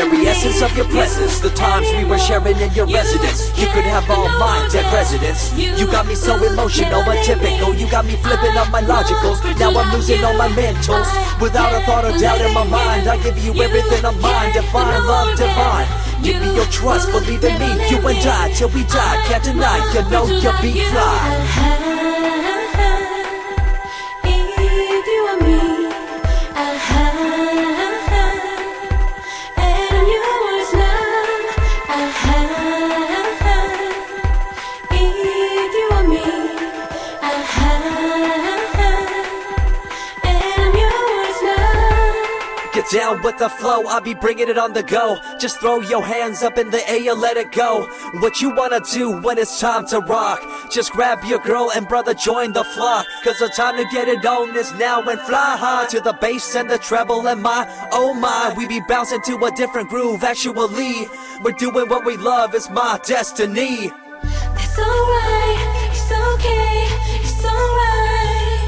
very essence of your presence. The times we were sharing in your residence. You could have all my dead residents. You got me so emotional, atypical. You got me flipping up my logicals. Now I'm losing all my mentals. Without a thought or doubt in my mind, I give you everything of mine. Define love divine. Give me your trust, believe in me. You and I, till we die, can't deny. You know you'll be fly. Get down with the flow, I'll be bringing it on the go. Just throw your hands up in the air, let it go. What you wanna do when it's time to rock? Just grab your girl and brother, join the flock. Cause the time to get it on is now and fly high to the bass and the treble and my, oh my. We be bouncing to a different groove, actually. We're doing what we love, it's my destiny. It's alright, it's okay, it's alright.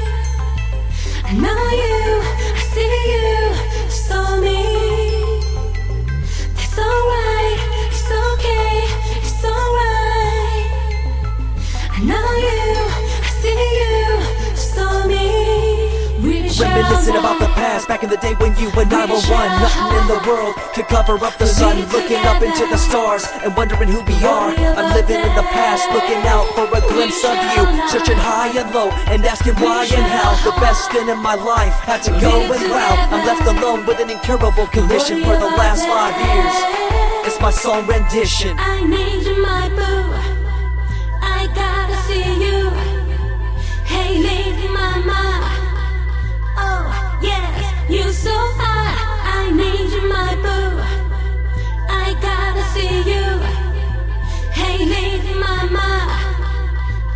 I know you, I see you. So me, that's alright, it's okay, it's alright. I know you, I see you, so me. Reminiscing about the past, back in the day when you and I were one. Nothing in the world could cover up the sun. Looking up into the stars and wondering who we are. I'm living in the past, looking out for a glimpse of you. Searching high and low and asking why and how. The best thing in my life had to go and wow. I'm left alone with an incurable condition for the last 5 years. It's my song rendition. I need you, my boo. I gotta see you. Hey, lady mama. Oh, yes, you so hot. I need you, my boo. I gotta see you. Hey, lady mama.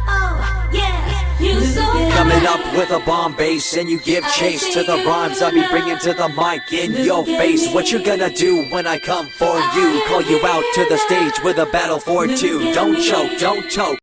Oh, yes, you so hot. Coming up with a bomb bass and you give chase to the rhymes I be bringing to the mic in your face. What you gonna do when I come for you? Call you out to the stage with a battle for two. Don't choke, don't choke.